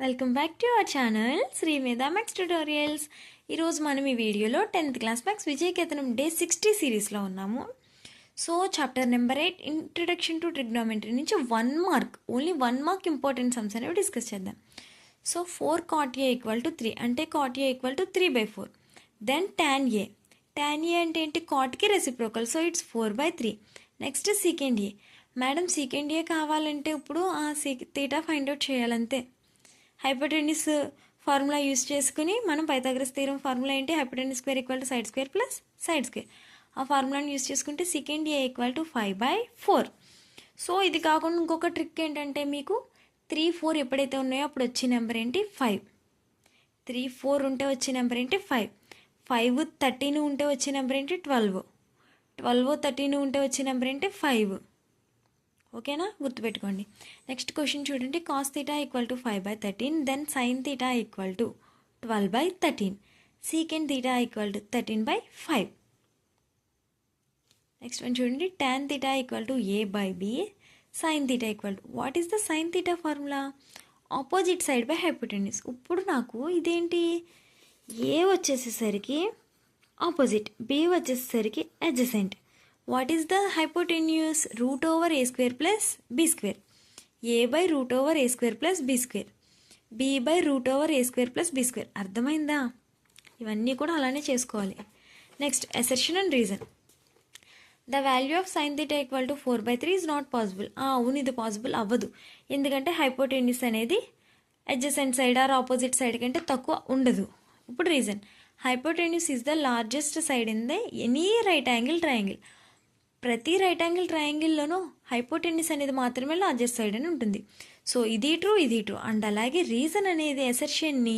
Welcome back to our channel Shri Medha maths tutorials. ఈరోజు మనం ఈ వీడియోలో 10th క్లాస్ మ్యాథ్స్ విజయకేతనం డే 60 సిరీస్లో ఉన్నాము. So chapter number 8 introduction to trigonometry నుంచి 1 mark, only 1 mark important sums అనేవి డిస్కస్ చేద్దాం. సో 4 cot A = 3 అంటే cot A = 3/4. Then tan A అంటే ఏంటి? కాట్కి reciprocal, so it's 4/3. Next secant A. Madam secant A కావాలంటే ఇప్పుడు ఆ తీటా ఫైండ్ అవుట్ చేయాలంతే. హైపోటెన్యూస్ ఫార్ములా యూస్ చేసుకుని మనం పైథాగరస్ థీరం ఫార్ములా ఏంటి? Hypotenuse square equal to side square plus side square. ఆ ఫార్ములాని యూస్ చేసుకుంటే secant A = 5/4. సో ఇది కాకుండా ఇంకొక ట్రిక్ ఏంటంటే మీకు 3, 4 ఎప్పుడైతే ఉన్నాయో అప్పుడు వచ్చే నెంబర్ ఏంటి? 5. 3, 4 ఉంటే వచ్చే నెంబర్ ఏంటి? 5. 5, 13 ఉంటే వచ్చే నెంబర్ ఏంటి? 12. 12, 13 ఉంటే వచ్చే నెంబర్ ఏంటి? 5. ఓకేనా? గుర్తుపెట్టుకోండి. నెక్స్ట్ క్వశ్చన్ చూడండి. cos θ = 5/13. Then sin θ = 12/13. secant θ = 13/5. Next one చూడండి. tan θ = a/b. sin θ what is the sin θ ఫార్ములా? Opposite side by hypotenuse. ఇప్పుడు నాకు ఇదేంటి? ఏ వచ్చేసేసరికి ఆపోజిట్, బి వచ్చేసరికి adjacent. What is the hypotenuse? √a² plus b². a/√a² plus b². b/√a² plus b². అర్థమైందా? ఇవన్నీ కూడా అలానే చేసుకోవాలి. Next assertion and reason. The value of sin θ = 4/3 is not possible. అవును, ఇది పాసిబుల్ అవ్వదు. ఎందుకంటే హైపోటెన్యూస్ అనేది adjacent side or opposite side కంటే తక్కువ ఉండదు. ఇప్పుడు reason. Hypotenuse is the largest side in the any right angle triangle. ప్రతి రైట్ యాంగిల్ ట్రయాంగిల్లోనూ హైపోటెన్యూస్ అనేది మాత్రమే లార్జెస్ట్ సైడ్ అని ఉంటుంది. సో ఇది ట్రూ, ఇది ట్రూ. అండ్ అలాగే రీజన్ అనేది అసెర్షన్ని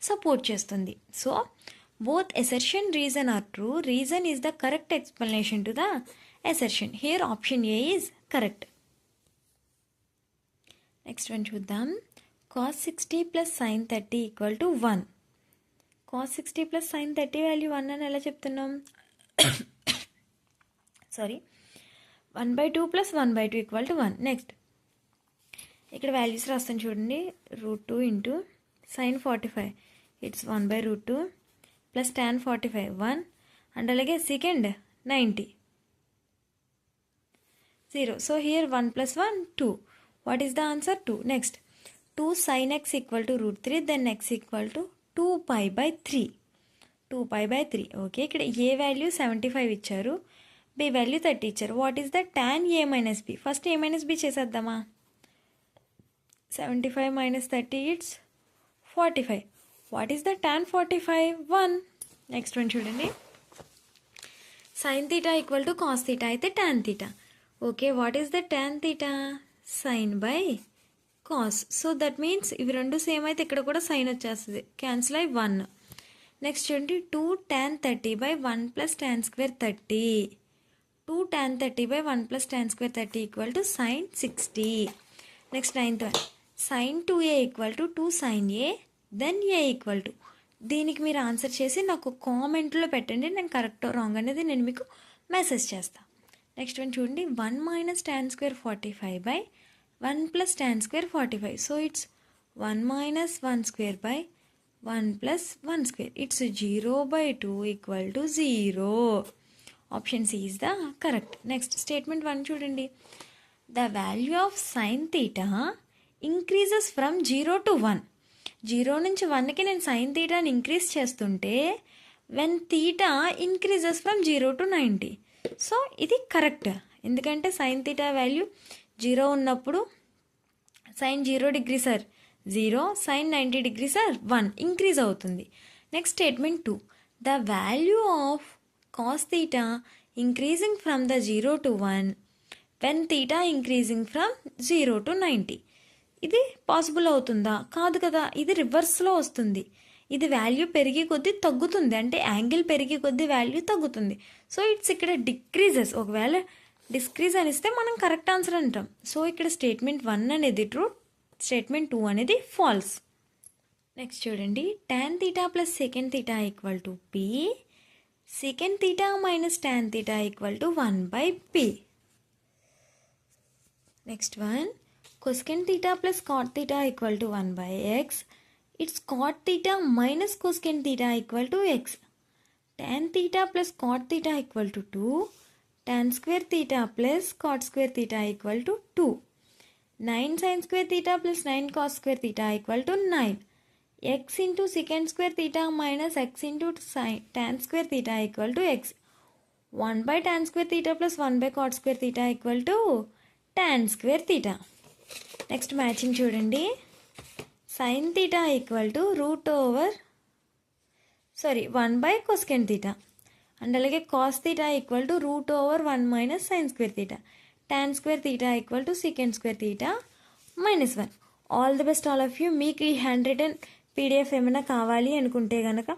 సపోర్ట్ చేస్తుంది. So both assertion, reason are true. Reason is the correct explanation to the assertion. Here option A is correct. Next one చూద్దాం. cos 60 + sin 30 = 1. cos 60 + sin 30 value 1 అని ఎలా చెప్తున్నాం? Sorry, 1/2 + 1/2 = 1. Next ఇక్కడ values రాస్తాను చూడండి. √2 into sin 45 it's 1/√2 plus tan 45 1 and అలాగే secant 90 0. So here 1 + 1 2. What is the answer? 2. Next 2 sin x = √3. Then x = 2π/3. 2π/3. Okay, ఇక్కడ A value 75 ఇచ్చారు, బి వాల్యూ 30 ఇచ్చారు. What is the tan a - b? First a - b చేసేద్దామా? 75 - 30 it's 45. What is the tan 45? 1. Next one చూడండి. sin θ = cos θ అయితే tan θ. Okay, what is the tan θ? sin/cos. So that means ఇవి రెండు same అయితే ఇక్కడ కూడా sign వచ్చేస్తుంది, క్యాన్సిల్ అయ్యి 1. నెక్స్ట్ చూడండి. 2 tan 30/1 + tan² 30. 2 tan 30/1 + tan² 30 = sin 60. Next 9th one. sin 2a = 2 sin a. Then a = దీనికి మీరు ఆన్సర్ చేసి నాకు కామెంట్లో పెట్టండి. నేను కరెక్ట్ రాంగ్ అనేది నేను మీకు మెసేజ్ చేస్తాను. నెక్స్ట్ వన్ చూడండి. 1 - tan² 45/1 + tan² 45. So it's 1 - 1² 1 + 1². It's 0/2 = 0. Option C is the correct. Next statement 1 చూడండి. The value of sin θ increases from 0 to 1. 0 నుంచి 1కి నేను sin θని ఇంక్రీజ్ చేస్తుంటే when θ increases from 0 to 90. So ఇది కరెక్ట్. ఎందుకంటే sin θ వాల్యూ 0 ఉన్నప్పుడు sin 0 degree sir 0, sin 90 degree sir 1 increase అవుతుంది. Next statement 2. The value of cos θ increasing from the 0 to 1 when θ increasing from 0 to 90. ఇది పాసిబుల్ అవుతుందా? కాదు కదా, ఇది రివర్స్లో వస్తుంది. ఇది వాల్యూ పెరిగే కొద్దీ తగ్గుతుంది, అంటే యాంగిల్ పెరిగే కొద్దీ వాల్యూ తగ్గుతుంది. సో ఇట్స్ ఇక్కడ డిక్రీజెస్. ఒకవేళ డిస్క్రీజ్ అనిస్తే మనం కరెక్ట్ ఆన్సర్ అంటాం. సో ఇక్కడ స్టేట్మెంట్ 1 అనేది ట్రూ, స్టేట్మెంట్ 2 అనేది ఫాల్స్. నెక్స్ట్ చూడండి. tan θ + secant θ = p. secant θ - tan θ = 1/p. Next one. cosecant theta plus cot theta equal to 1 by x. It's cot theta minus cosecant theta equal to x. Tan theta plus cot theta equal to 2. Tan square theta plus cot square theta equal to 2. 9 sin square theta plus 9 cos square theta equal to 9. X into secant square theta minus x into tan square theta equal to x. 1 by tan square theta plus 1 by cot square theta equal to tan square theta. Next matching చూడండి. Sine theta equal to 1 by cosecant theta and అలాగే cos theta equal to √1 minus sine square theta. tan square theta equal to secant square theta -1. All the best all of you. మీకు ఈ hand return PDF ఏమైనా కావాలి అనుకుంటే కనుక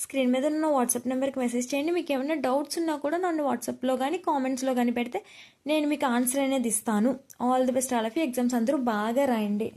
screen మీద ఉన్న WhatsApp నెంబర్కి మెసేజ్ చేయండి. మీకు ఏమైనా డౌట్స్ ఉన్నా కూడా నన్ను వాట్సాప్లో కానీ కామెంట్స్లో కానీ పెడితే నేను మీకు ఆన్సర్ అనేది ఇస్తాను. All the best all of you. Exams అందరూ బాగా రాయండి.